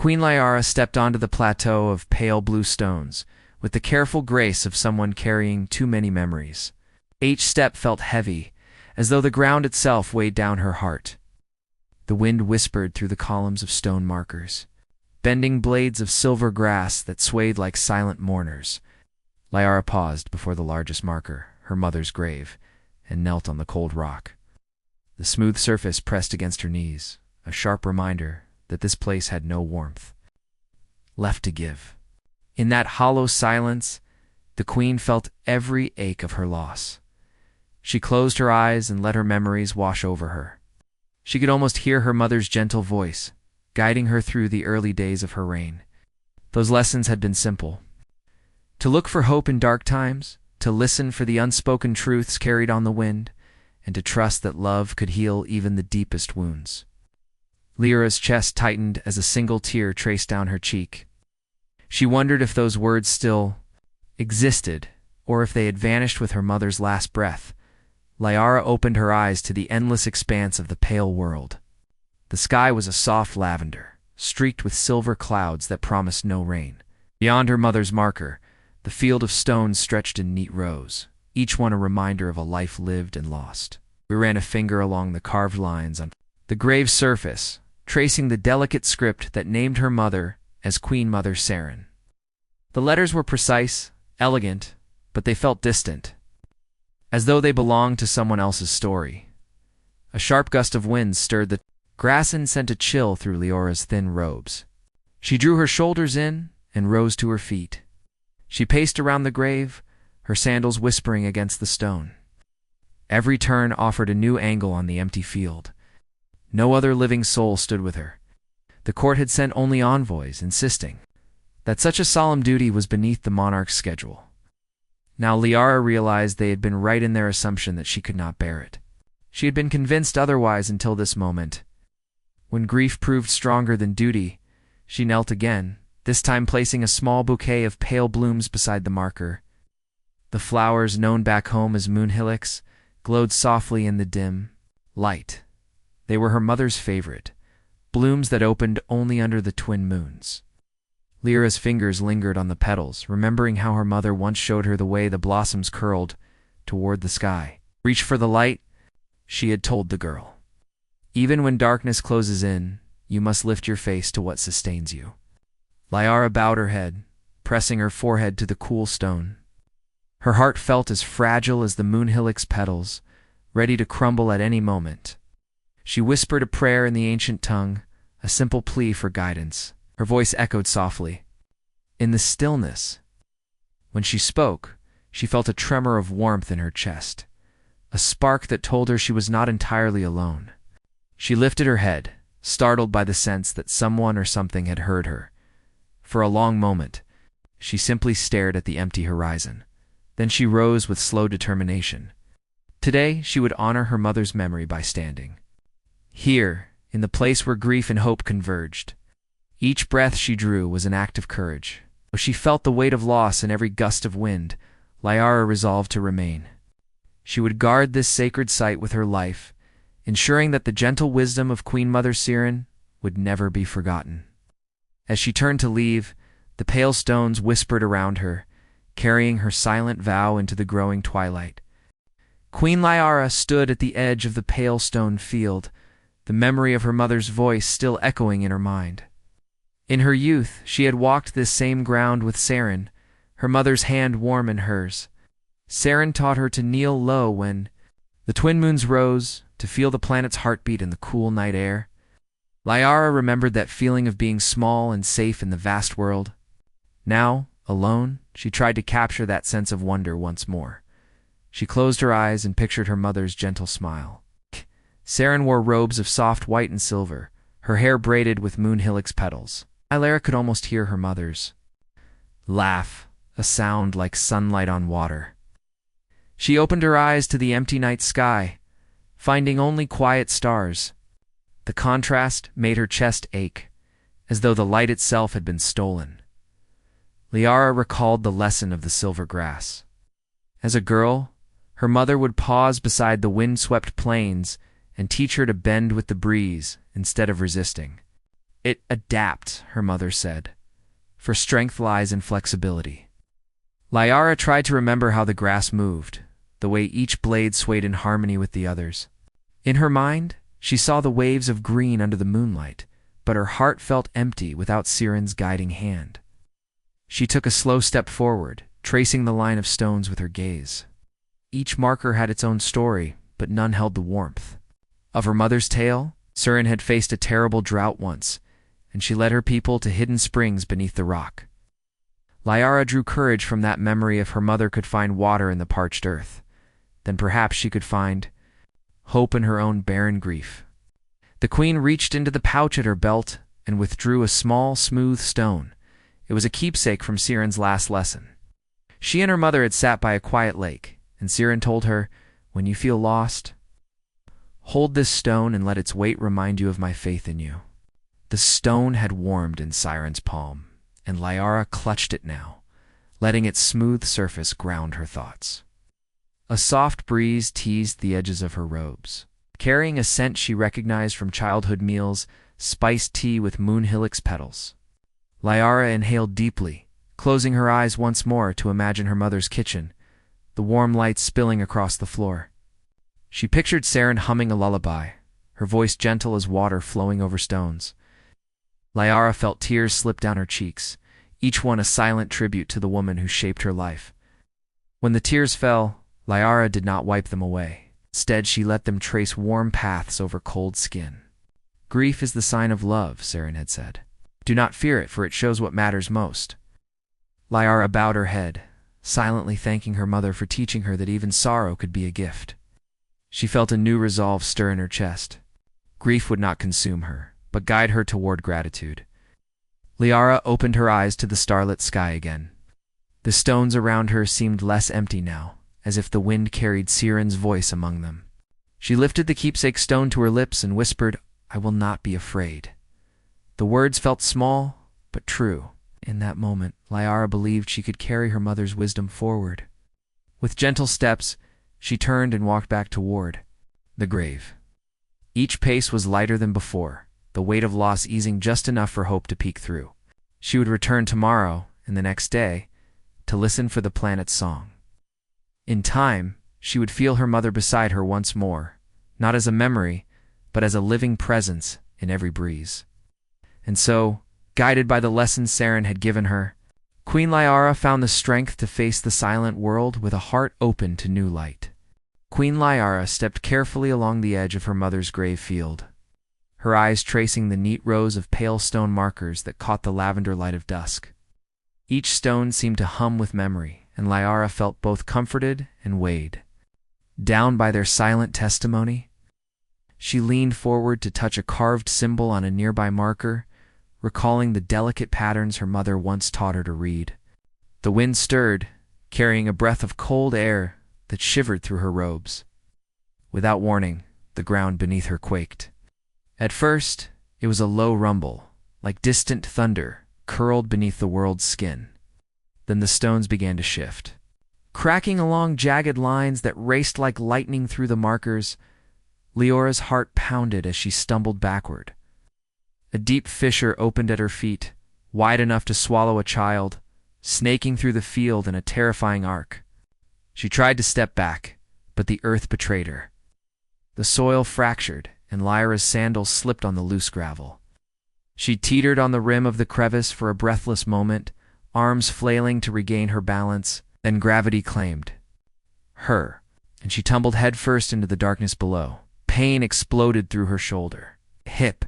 Queen Lyara stepped onto the plateau of pale blue stones, with the careful grace of someone carrying too many memories. Each step felt heavy, as though the ground itself weighed down her heart. The wind whispered through the columns of stone markers, bending blades of silver grass that swayed like silent mourners. Lyara paused before the largest marker, her mother's grave, and knelt on the cold rock. The smooth surface pressed against her knees, a sharp reminder that this place had no warmth left to give. In that hollow silence, the queen felt every ache of her loss. She closed her eyes and let her memories wash over her. She could almost hear her mother's gentle voice, guiding her through the early days of her reign. Those lessons had been simple. To look for hope in dark times, to listen for the unspoken truths carried on the wind, and to trust that love could heal even the deepest wounds. Lyra's chest tightened as a single tear traced down her cheek. She wondered if those words still existed, or if they had vanished with her mother's last breath. Lyara opened her eyes to the endless expanse of the pale world. The sky was a soft lavender, streaked with silver clouds that promised no rain. Beyond her mother's marker, the field of stones stretched in neat rows, each one a reminder of a life lived and lost. We ran a finger along the carved lines on the grave's surface, tracing the delicate script that named her mother as Queen Mother Saren. The letters were precise, elegant, but they felt distant, as though they belonged to someone else's story. A sharp gust of wind stirred the grass and sent a chill through Lyra's thin robes. She drew her shoulders in and rose to her feet. She paced around the grave, her sandals whispering against the stone. Every turn offered a new angle on the empty field. No other living soul stood with her. The court had sent only envoys, insisting that such a solemn duty was beneath the monarch's schedule. Now Lyra realized they had been right in their assumption that she could not bear it. She had been convinced otherwise until this moment. When grief proved stronger than duty, she knelt again, this time placing a small bouquet of pale blooms beside the marker. The flowers, known back home as moonhillocks, glowed softly in the dim light. They were her mother's favorite, blooms that opened only under the twin moons. Lyra's fingers lingered on the petals, remembering how her mother once showed her the way the blossoms curled toward the sky. Reach for the light, she had told the girl. Even when darkness closes in, you must lift your face to what sustains you. Lyra bowed her head, pressing her forehead to the cool stone. Her heart felt as fragile as the moonhillock's petals, ready to crumble at any moment. She whispered a prayer in the ancient tongue, a simple plea for guidance. Her voice echoed softly. In the stillness, when she spoke, she felt a tremor of warmth in her chest, a spark that told her she was not entirely alone. She lifted her head, startled by the sense that someone or something had heard her. For a long moment, she simply stared at the empty horizon. Then she rose with slow determination. Today, she would honor her mother's memory by standing here, in the place where grief and hope converged. Each breath she drew was an act of courage. Though she felt the weight of loss in every gust of wind, Lyra resolved to remain. She would guard this sacred site with her life, ensuring that the gentle wisdom of Queen Mother Saren would never be forgotten. As she turned to leave, the pale stones whispered around her, carrying her silent vow into the growing twilight. Queen Lyra stood at the edge of the pale stone field, the memory of her mother's voice still echoing in her mind. In her youth, she had walked this same ground with Saren, her mother's hand warm in hers. Saren taught her to kneel low when the twin moons rose, to feel the planet's heartbeat in the cool night air. Lyra remembered that feeling of being small and safe in the vast world. Now, alone, she tried to capture that sense of wonder once more. She closed her eyes and pictured her mother's gentle smile. Saren wore robes of soft white and silver, her hair braided with moonhillock's petals. Lyra could almost hear her mother's laugh, a sound like sunlight on water. She opened her eyes to the empty night sky, finding only quiet stars. The contrast made her chest ache, as though the light itself had been stolen. Lyra recalled the lesson of the silver grass. As a girl, her mother would pause beside the wind-swept plains and teach her to bend with the breeze instead of resisting. It adapt, her mother said, for strength lies in flexibility. Liara tried to remember how the grass moved, the way each blade swayed in harmony with the others. In her mind, she saw the waves of green under the moonlight, but her heart felt empty without Siren's guiding hand. She took a slow step forward, tracing the line of stones with her gaze. Each marker had its own story, but none held the warmth. Of her mother's tale, Siren had faced a terrible drought once, and she led her people to hidden springs beneath the rock. Liara drew courage from that memory. If her mother could find water in the parched earth, then perhaps she could find hope in her own barren grief. The queen reached into the pouch at her belt and withdrew a small, smooth stone. It was a keepsake from Siren's last lesson. She and her mother had sat by a quiet lake, and Siren told her, "When you feel lost, hold this stone and let its weight remind you of my faith in you." The stone had warmed in Siren's palm, and Liara clutched it now, letting its smooth surface ground her thoughts. A soft breeze teased the edges of her robes, carrying a scent she recognized from childhood meals, spiced tea with moonhillox petals. Liara inhaled deeply, closing her eyes once more to imagine her mother's kitchen, the warm light spilling across the floor. She pictured Siren humming a lullaby, her voice gentle as water flowing over stones. Liara felt tears slip down her cheeks, each one a silent tribute to the woman who shaped her life. When the tears fell, Liara did not wipe them away. Instead, she let them trace warm paths over cold skin. "Grief is the sign of love," Siren had said. "Do not fear it, for it shows what matters most." Liara bowed her head, silently thanking her mother for teaching her that even sorrow could be a gift. She felt a new resolve stir in her chest. Grief would not consume her, but guide her toward gratitude. Liara opened her eyes to the starlit sky again. The stones around her seemed less empty now, as if the wind carried Siren's voice among them. She lifted the keepsake stone to her lips and whispered, "I will not be afraid." The words felt small, but true. In that moment, Liara believed she could carry her mother's wisdom forward. With gentle steps, she turned and walked back toward the grave. Each pace was lighter than before, the weight of loss easing just enough for hope to peek through. She would return tomorrow and the next day to listen for the planet's song. In time, she would feel her mother beside her once more, not as a memory, but as a living presence in every breeze. And so, guided by the lessons Siren had given her, Queen Liara found the strength to face the silent world with a heart open to new light. Queen Liara stepped carefully along the edge of her mother's grave field, her eyes tracing the neat rows of pale stone markers that caught the lavender light of dusk. Each stone seemed to hum with memory, and Liara felt both comforted and weighed down by their silent testimony. She leaned forward to touch a carved symbol on a nearby marker, recalling the delicate patterns her mother once taught her to read. The wind stirred, carrying a breath of cold air that shivered through her robes. Without warning, the ground beneath her quaked. At first, it was a low rumble, like distant thunder curled beneath the world's skin. Then the stones began to shift, cracking along jagged lines that raced like lightning through the markers. Liara's heart pounded as she stumbled backward. A deep fissure opened at her feet, wide enough to swallow a child, snaking through the field in a terrifying arc. She tried to step back, but the earth betrayed her. The soil fractured, and Liara's sandals slipped on the loose gravel. She teetered on the rim of the crevice for a breathless moment, arms flailing to regain her balance. Then gravity claimed her, and she tumbled headfirst into the darkness below. Pain exploded through her shoulder, hip,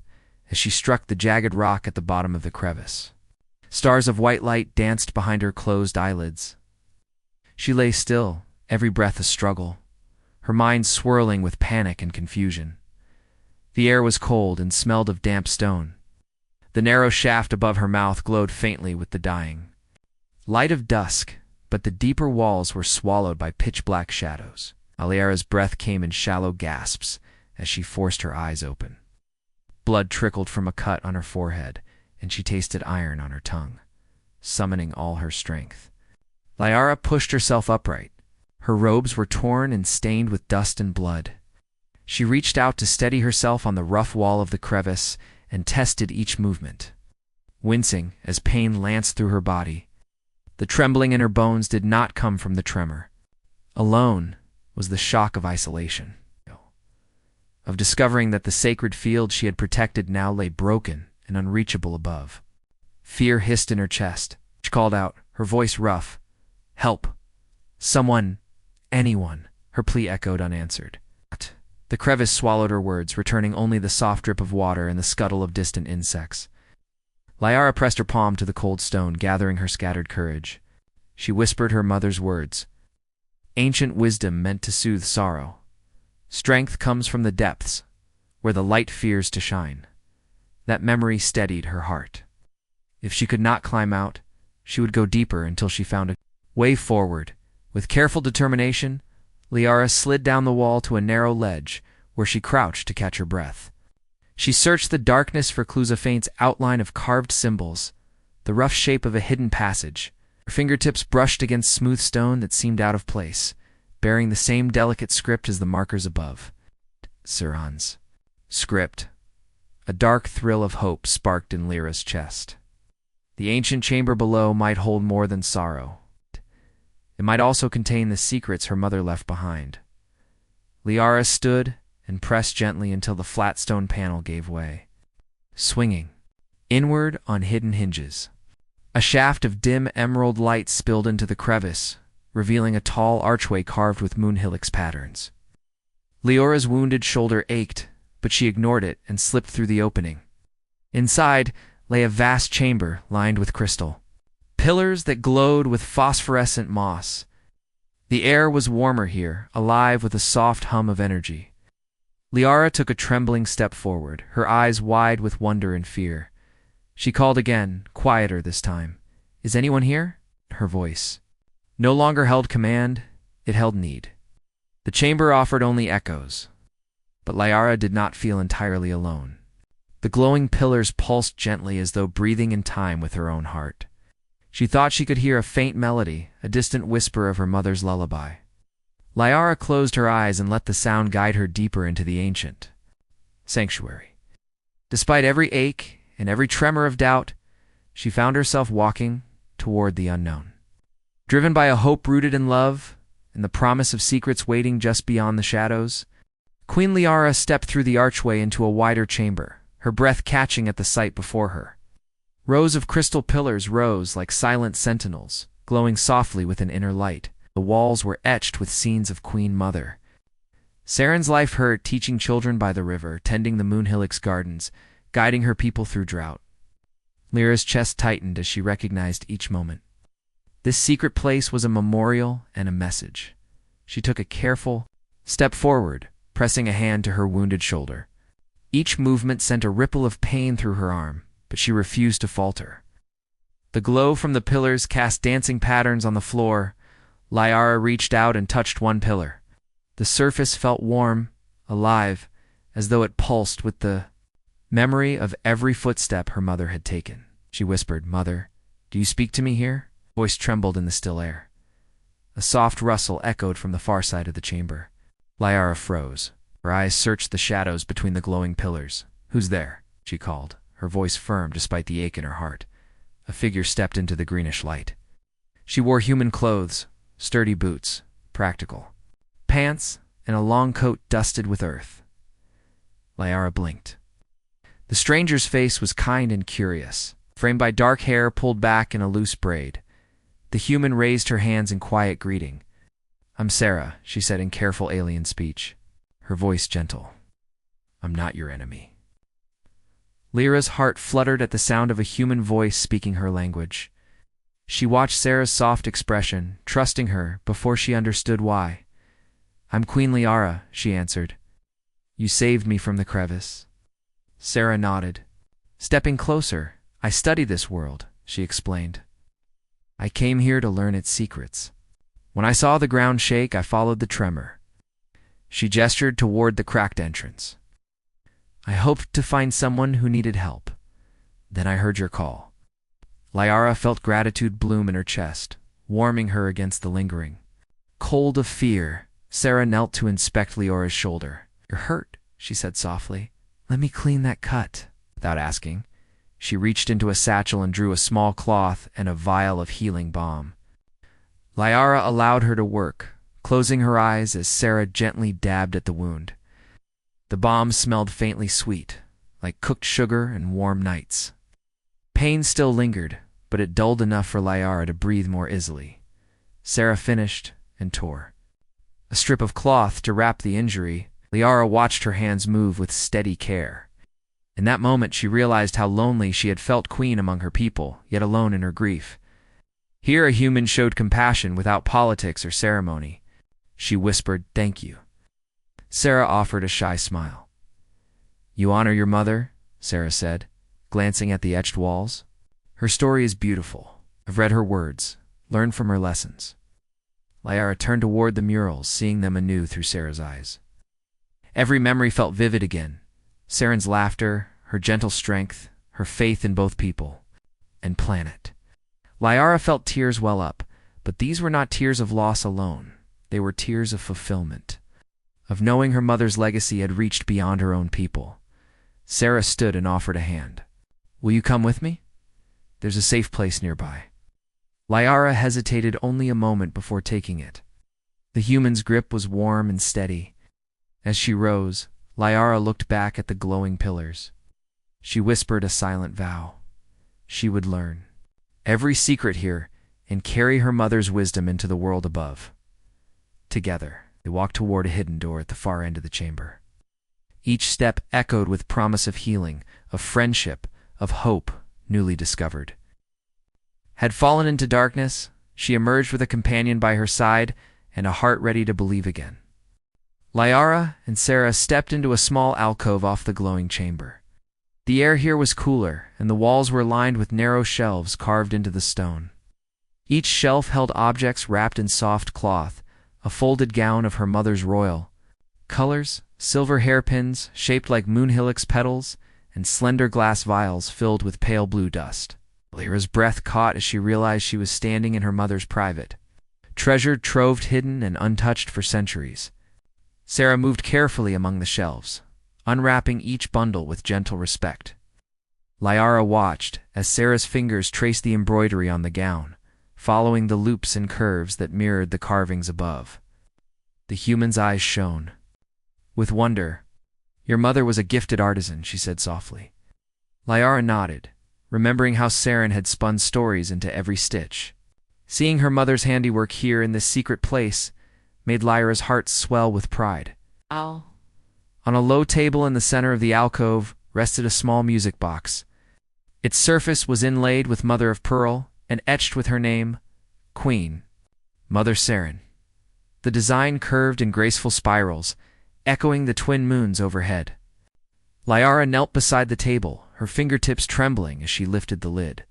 as she struck the jagged rock at the bottom of the crevice. Stars of white light danced behind her closed eyelids. She lay still, every breath a struggle, her mind swirling with panic and confusion. The air was cold and smelled of damp stone. The narrow shaft above her mouth glowed faintly with the dying light of dusk, but the deeper walls were swallowed by pitch-black shadows. Liara's breath came in shallow gasps as she forced her eyes open. Blood trickled from a cut on her forehead, and she tasted iron on her tongue, summoning all her strength. Liara pushed herself upright. Her robes were torn and stained with dust and blood. She reached out to steady herself on the rough wall of the crevice, and tested each movement. Wincing as pain lanced through her body, the trembling in her bones did not come from the tremor. Alone was the shock of isolation, of discovering that the sacred field she had protected now lay broken and unreachable above. Fear hissed in her chest. She called out, her voice rough. "Help! Someone! Anyone!" Her plea echoed unanswered. The crevice swallowed her words, returning only the soft drip of water and the scuttle of distant insects. Liara pressed her palm to the cold stone, gathering her scattered courage. She whispered her mother's words. Ancient wisdom meant to soothe sorrow. Strength comes from the depths, where the light fears to shine. That memory steadied her heart. If she could not climb out, she would go deeper until she found a way forward. With careful determination, Liara slid down the wall to a narrow ledge, where she crouched to catch her breath. She searched the darkness for clues, a faint outline of carved symbols, the rough shape of a hidden passage. Her fingertips brushed against smooth stone that seemed out of place, bearing the same delicate script as the markers above. Siran's script. A dark thrill of hope sparked in Lyra's chest. The ancient chamber below might hold more than sorrow. It might also contain the secrets her mother left behind. Liara stood and pressed gently until the flat stone panel gave way, swinging inward on hidden hinges. A shaft of dim emerald light spilled into the crevice, revealing a tall archway carved with moonhillox patterns. Liora's wounded shoulder ached, but she ignored it and slipped through the opening. Inside lay a vast chamber lined with crystal, pillars that glowed with phosphorescent moss. The air was warmer here, alive with a soft hum of energy. Liara took a trembling step forward, her eyes wide with wonder and fear. She called again, quieter this time. "Is anyone here?" Her voice no longer held command, it held need. The chamber offered only echoes, but Liara did not feel entirely alone. The glowing pillars pulsed gently as though breathing in time with her own heart. She thought she could hear a faint melody, a distant whisper of her mother's lullaby. Liara closed her eyes and let the sound guide her deeper into the ancient sanctuary. Despite every ache and every tremor of doubt, she found herself walking toward the unknown. Driven by a hope rooted in love and the promise of secrets waiting just beyond the shadows, Queen Liara stepped through the archway into a wider chamber, her breath catching at the sight before her. Rows of crystal pillars rose like silent sentinels, glowing softly with an inner light. The walls were etched with scenes of Queen Mother. Saren's life her, teaching children by the river, tending the moonhillox gardens, guiding her people through drought. Lyra's chest tightened as she recognized each moment. This secret place was a memorial and a message. She took a careful step forward, pressing a hand to her wounded shoulder. Each movement sent a ripple of pain through her arm, but she refused to falter. The glow from the pillars cast dancing patterns on the floor. Liara reached out and touched one pillar. The surface felt warm, alive, as though it pulsed with the memory of every footstep her mother had taken. She whispered, "Mother, do you speak to me here?" Voice trembled in the still air. A soft rustle echoed from the far side of the chamber. Liara froze. Her eyes searched the shadows between the glowing pillars. "Who's there?" she called, her voice firm despite the ache in her heart. A figure stepped into the greenish light. She wore human clothes, sturdy boots, practical pants, and a long coat dusted with earth. Liara blinked. The stranger's face was kind and curious, framed by dark hair pulled back in a loose braid. The human raised her hands in quiet greeting. "I'm Sarah," she said in careful alien speech, her voice gentle. "I'm not your enemy." Lyra's heart fluttered at the sound of a human voice speaking her language. She watched Sarah's soft expression, trusting her before she understood why. "I'm Queen Liara," she answered. "You saved me from the crevice." Sarah nodded. Stepping closer, "I study this world," she explained. "I came here to learn its secrets. When I saw the ground shake, I followed the tremor." She gestured toward the cracked entrance. "I hoped to find someone who needed help. Then I heard your call." Liara felt gratitude bloom in her chest, warming her against the lingering cold of fear. Sarah knelt to inspect Liora's shoulder. "You're hurt," she said softly. "Let me clean that cut." Without asking, she reached into a satchel and drew a small cloth and a vial of healing balm. Liara allowed her to work, closing her eyes as Sarah gently dabbed at the wound. The balm smelled faintly sweet, like cooked sugar and warm nights. Pain still lingered, but it dulled enough for Liara to breathe more easily. Sarah finished and tore a strip of cloth to wrap the injury. Liara watched her hands move with steady care. In that moment she realized how lonely she had felt queen among her people, yet alone in her grief. Here a human showed compassion without politics or ceremony. She whispered, "Thank you." Sarah offered a shy smile. "You honor your mother," Sarah said, glancing at the etched walls. "Her story is beautiful. I've read her words, learned from her lessons." Liara turned toward the murals, seeing them anew through Sarah's eyes. Every memory felt vivid again. Saren's laughter, her gentle strength, her faith in both people and planet. Liara felt tears well up, but these were not tears of loss alone. They were tears of fulfillment, of knowing her mother's legacy had reached beyond her own people. Sarah stood and offered a hand. "Will you come with me? There's a safe place nearby." Liara hesitated only a moment before taking it. The human's grip was warm and steady. As she rose, Liara looked back at the glowing pillars. She whispered a silent vow. She would learn every secret here and carry her mother's wisdom into the world above. Together, they walked toward a hidden door at the far end of the chamber. Each step echoed with promise of healing, of friendship, of hope newly discovered. Had fallen into darkness, she emerged with a companion by her side and a heart ready to believe again. Liara and Sarah stepped into a small alcove off the glowing chamber. The air here was cooler, and the walls were lined with narrow shelves carved into the stone. Each shelf held objects wrapped in soft cloth, a folded gown of her mother's royal colors, silver hairpins shaped like moonhillock's petals, and slender glass vials filled with pale blue dust. Lyra's breath caught as she realized she was standing in her mother's private, treasured trove hidden and untouched for centuries. Sarah moved carefully among the shelves, unwrapping each bundle with gentle respect. Liara watched as Sarah's fingers traced the embroidery on the gown, following the loops and curves that mirrored the carvings above. The human's eyes shone with wonder. "Your mother was a gifted artisan," she said softly. Liara nodded, remembering how Saren had spun stories into every stitch. Seeing her mother's handiwork here in this secret place made Lyra's heart swell with pride. Oh. On a low table in the center of the alcove rested a small music box. Its surface was inlaid with mother of pearl and etched with her name, Queen, Mother Saren. The design curved in graceful spirals, echoing the twin moons overhead. Liara knelt beside the table, her fingertips trembling as she lifted the lid.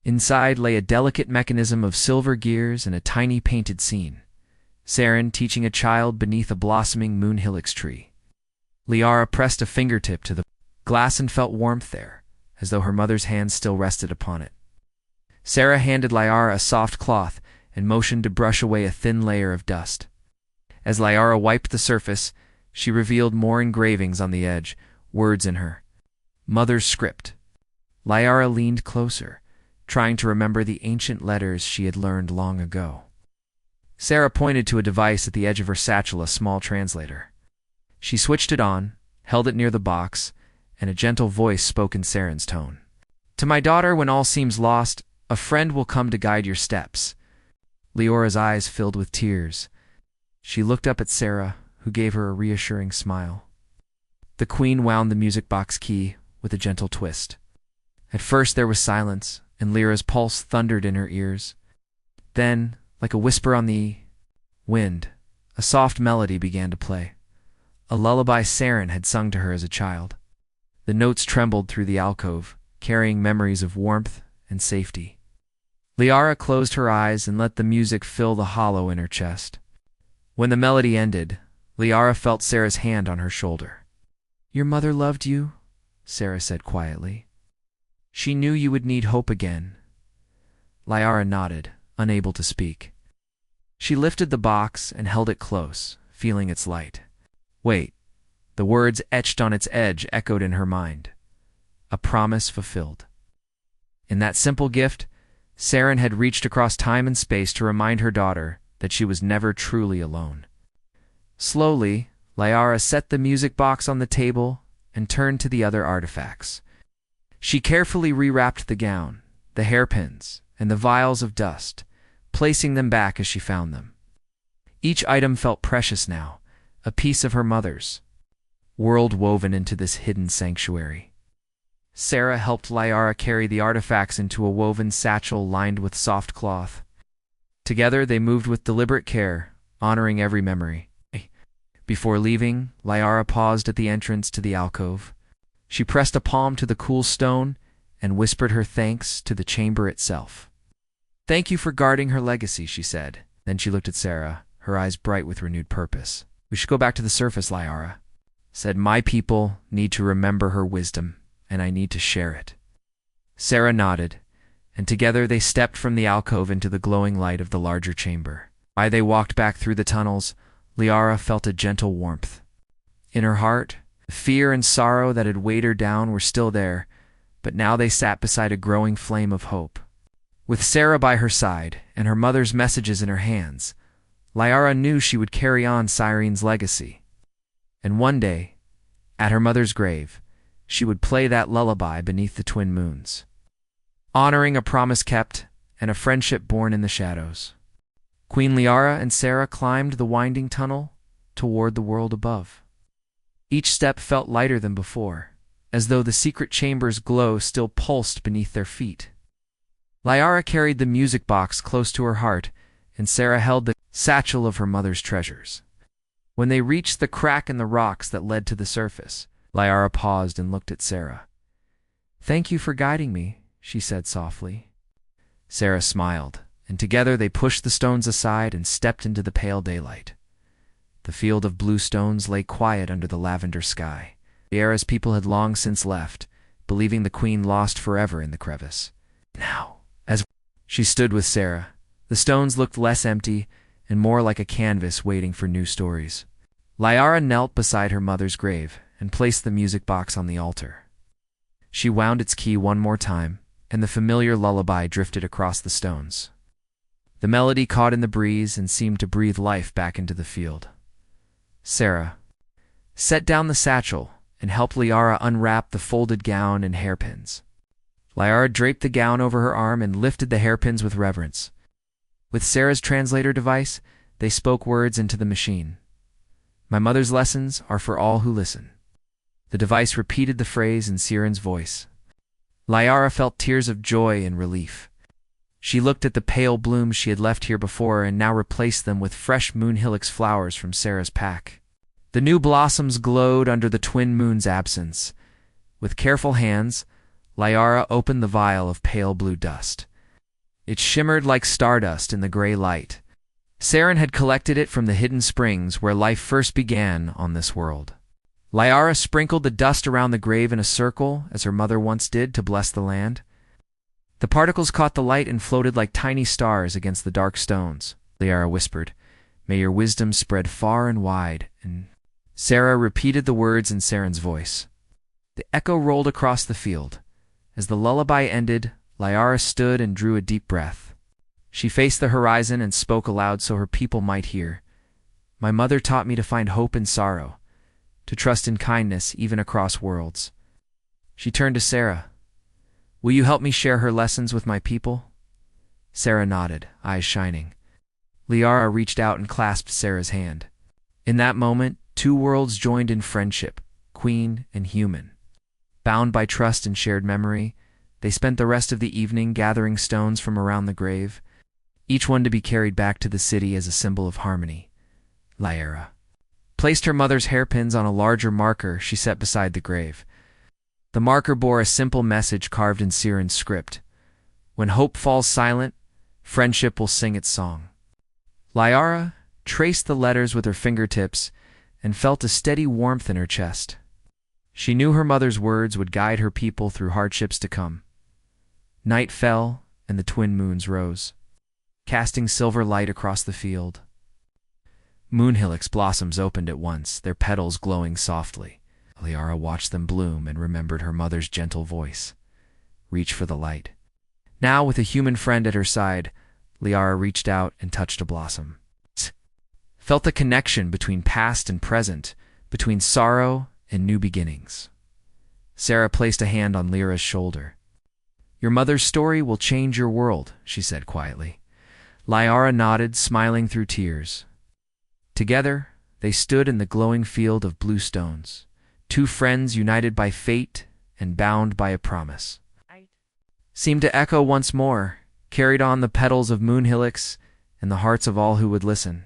Inside lay a delicate mechanism of silver gears and a tiny painted scene. Saren teaching a child beneath a blossoming moonhillock's tree. Liara pressed a fingertip to the glass and felt warmth there, as though her mother's hand still rested upon it. Sarah handed Liara a soft cloth and motioned to brush away a thin layer of dust. As Liara wiped the surface, she revealed more engravings on the edge, words in her mother's script. Liara leaned closer, trying to remember the ancient letters she had learned long ago. Sarah pointed to a device at the edge of her satchel, a small translator. She switched it on, held it near the box, and a gentle voice spoke in Saren's tone. "To my daughter, when all seems lost, a friend will come to guide your steps." Liara's eyes filled with tears. She looked up at Sarah, who gave her a reassuring smile. The queen wound the music box key with a gentle twist. At first there was silence, and Lyra's pulse thundered in her ears. Then, like a whisper on the wind, a soft melody began to play. A lullaby Saren had sung to her as a child. The notes trembled through the alcove, carrying memories of warmth and safety. Liara closed her eyes and let the music fill the hollow in her chest. When the melody ended, Liara felt Sarah's hand on her shoulder. "Your mother loved you," Sarah said quietly. "She knew you would need hope again." Liara nodded, unable to speak. She lifted the box and held it close, feeling its light. "Wait." The words etched on its edge echoed in her mind. a promise fulfilled. In that simple gift, Saren had reached across time and space to remind her daughter that she was never truly alone. Slowly, Liara set the music box on the table and turned to the other artifacts. She carefully rewrapped the gown, the hairpins, and the vials of dust, placing them back as she found them. Each item felt precious now, a piece of her mother's world woven into this hidden sanctuary. Sarah helped Liara carry the artifacts into a woven satchel lined with soft cloth. Together they moved with deliberate care, honoring every memory. Before leaving, Liara paused at the entrance to the alcove. She pressed a palm to the cool stone and whispered her thanks to the chamber itself. "Thank you for guarding her legacy," she said. Then she looked at Sarah, her eyes bright with renewed purpose. "We should go back to the surface," Liara said. "My people need to remember her wisdom, and I need to share it." Sarah nodded, and together they stepped from the alcove into the glowing light of the larger chamber. As they walked back through the tunnels, Liara felt a gentle warmth. In her heart, the fear and sorrow that had weighed her down were still there, but now they sat beside a growing flame of hope. With Sarah by her side and her mother's messages in her hands, Liara knew she would carry on Cyrene's legacy. And one day, at her mother's grave, she would play that lullaby beneath the twin moons, honoring a promise kept and a friendship born in the shadows. Queen Liara and Sarah climbed the winding tunnel toward the world above. Each step felt lighter than before, as though the secret chamber's glow still pulsed beneath their feet. Liara carried the music box close to her heart, and Sarah held the satchel of her mother's treasures. When they reached the crack in the rocks that led to the surface, Liara paused and looked at Sarah. "Thank you for guiding me," she said softly. Sarah smiled, and together they pushed the stones aside and stepped into the pale daylight. The field of blue stones lay quiet under the lavender sky. Liara's people had long since left, believing the queen lost forever in the crevice. Now, as she stood with Sarah, the stones looked less empty and more like a canvas waiting for new stories. Liara knelt beside her mother's grave and placed the music box on the altar. She wound its key one more time, and the familiar lullaby drifted across the stones. The melody caught in the breeze and seemed to breathe life back into the field. Sarah set down the satchel and helped Liara unwrap the folded gown and hairpins. Liara draped the gown over her arm and lifted the hairpins with reverence. With Sarah's translator device, they spoke words into the machine. "My mother's lessons are for all who listen." The device repeated the phrase in Siren's voice. Liara felt tears of joy and relief. She looked at the pale blooms she had left here before and now replaced them with fresh moonhillox flowers from Sarah's pack. The new blossoms glowed under the twin moon's absence. With careful hands, Liara opened the vial of pale blue dust. It shimmered like stardust in the gray light. Saren had collected it from the hidden springs where life first began on this world. Liara sprinkled the dust around the grave in a circle, as her mother once did, to bless the land. The particles caught the light and floated like tiny stars against the dark stones. Liara whispered, "May your wisdom spread far and wide," and Sarah repeated the words in Saren's voice. The echo rolled across the field. As the lullaby ended, Liara stood and drew a deep breath. She faced the horizon and spoke aloud so her people might hear. "My mother taught me to find hope in sorrow, to trust in kindness even across worlds." She turned to Sarah. "Will you help me share her lessons with my people?" Sarah nodded, eyes shining. Liara reached out and clasped Sarah's hand. In that moment, two worlds joined in friendship, queen and human. Bound by trust and shared memory, they spent the rest of the evening gathering stones from around the grave, each one to be carried back to the city as a symbol of harmony. Liara placed her mother's hairpins on a larger marker she set beside the grave. The marker bore a simple message carved in Siren's script. "When hope falls silent, friendship will sing its song." Liara traced the letters with her fingertips and felt a steady warmth in her chest. She knew her mother's words would guide her people through hardships to come. Night fell, and the twin moons rose, casting silver light across the field. Moonhillox blossoms opened at once, their petals glowing softly. Liara watched them bloom and remembered her mother's gentle voice. Reach for the light. Now, with a human friend at her side, Liara reached out and touched a blossom. Felt the connection between past and present, between sorrow and new beginnings. Sarah placed a hand on Lyra's shoulder. Your mother's story will change your world, she said quietly. Liara nodded, smiling through tears. Together, they stood in the glowing field of blue stones, two friends united by fate and bound by a promise. Seemed to echo once more, carried on the petals of moon hillocks and the hearts of all who would listen.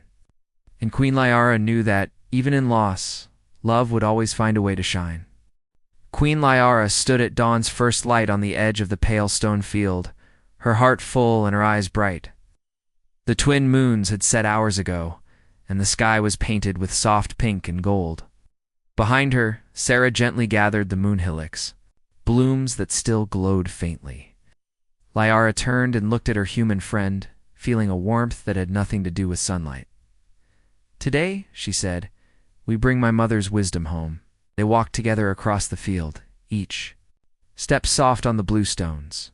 And Queen Liara knew that, even in loss, love would always find a way to shine. Queen Liara stood at dawn's first light on the edge of the pale stone field, her heart full and her eyes bright. The twin moons had set hours ago, and the sky was painted with soft pink and gold. Behind her, Sarah gently gathered the moon hillocks, blooms that still glowed faintly. Liara turned and looked at her human friend, feeling a warmth that had nothing to do with sunlight. Today, she said, we bring my mother's wisdom home. They walked together across the field, each step soft on the blue stones.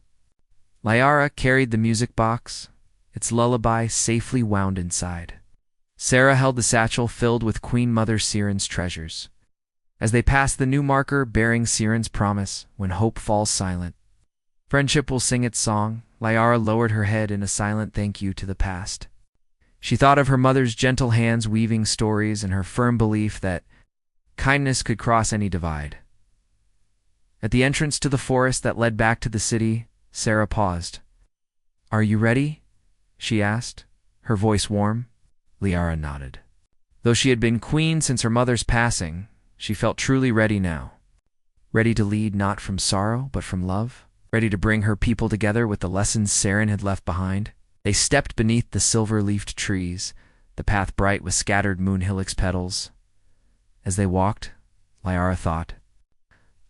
Liara carried the music box, its lullaby safely wound inside. Sarah held the satchel filled with Queen Mother Siren's treasures. As they passed the new marker bearing Siren's promise, when hope falls silent, friendship will sing its song, Liara lowered her head in a silent thank you to the past. She thought of her mother's gentle hands weaving stories and her firm belief that kindness could cross any divide. At the entrance to the forest that led back to the city, Sarah paused. Are you ready? She asked, her voice warm. Liara nodded. Though she had been queen since her mother's passing, she felt truly ready now. Ready to lead not from sorrow, but from love. Ready to bring her people together with the lessons Siren had left behind. They stepped beneath the silver-leafed trees, the path bright with scattered moon hillocks petals. As they walked, Liara thought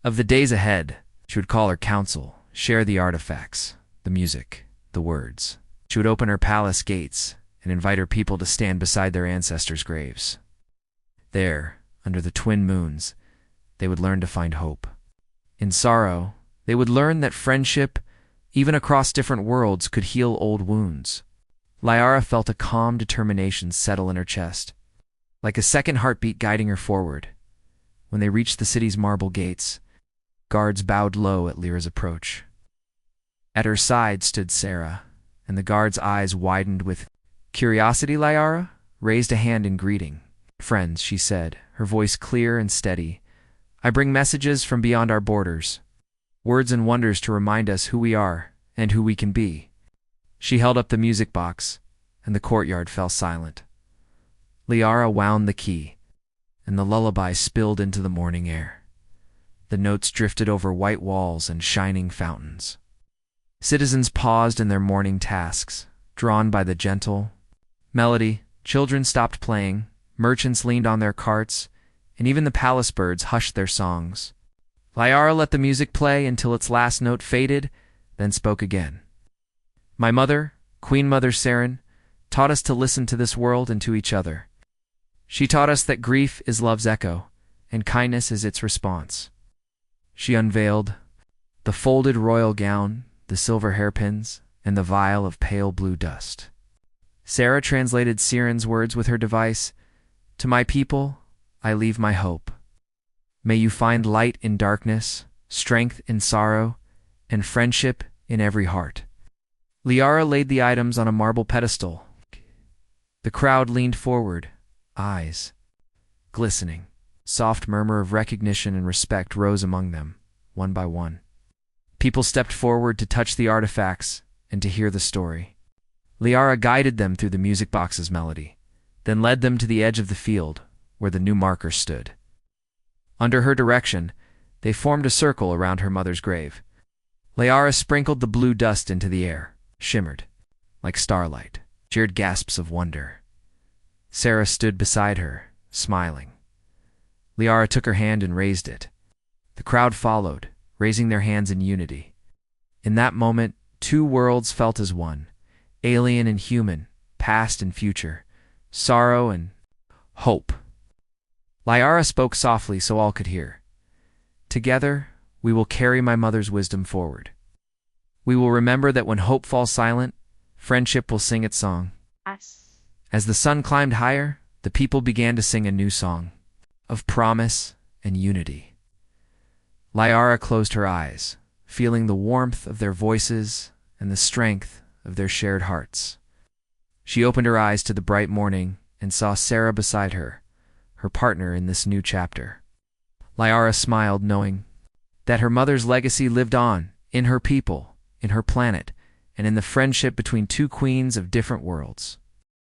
of the days ahead. She would call her council, share the artifacts, the music, the words. She would open her palace gates and invite her people to stand beside their ancestors' graves. There, under the twin moons, they would learn to find hope. In sorrow, they would learn that friendship, even across different worlds, could heal old wounds. Liara felt a calm determination settle in her chest, like a second heartbeat guiding her forward. When they reached the city's marble gates, guards bowed low at Lyra's approach. At her side stood Sarah, and the guards' eyes widened with curiosity. Liara raised a hand in greeting. Friends, she said, her voice clear and steady, I bring messages from beyond our borders, words and wonders to remind us who we are and who we can be. She held up the music box, and the courtyard fell silent. Liara wound the key, and the lullaby spilled into the morning air. The notes drifted over white walls and shining fountains. Citizens paused in their morning tasks, drawn by the gentle melody. Children stopped playing, merchants leaned on their carts, and even the palace birds hushed their songs. Liara let the music play until its last note faded, then spoke again. My mother, Queen Mother Siren, taught us to listen to this world and to each other. She taught us that grief is love's echo, and kindness is its response. She unveiled the folded royal gown, the silver hairpins, and the vial of pale blue dust. Sarah translated Siren's words with her device. To my people, I leave my hope. May you find light in darkness, strength in sorrow, and friendship in every heart. Liara laid the items on a marble pedestal. The crowd leaned forward, eyes glistening. Soft murmur of recognition and respect rose among them, one by one. People stepped forward to touch the artifacts and to hear the story. Liara guided them through the music box's melody, then led them to the edge of the field, where the new marker stood. Under her direction, they formed a circle around her mother's grave. Liara sprinkled the blue dust into the air, shimmered like starlight, cheered gasps of wonder. Sarah stood beside her, smiling. Liara took her hand and raised it. The crowd followed, raising their hands in unity. In that moment, two worlds felt as one, alien and human, past and future, sorrow and hope. Liara spoke softly so all could hear. Together, we will carry my mother's wisdom forward. We will remember that when hope falls silent, friendship will sing its song. As the sun climbed higher, the people began to sing a new song of promise and unity. Liara closed her eyes, feeling the warmth of their voices and the strength of their shared hearts. She opened her eyes to the bright morning and saw Sarah beside her, her partner in this new chapter. Liara smiled, knowing that her mother's legacy lived on in her people, in her planet, and in the friendship between two queens of different worlds.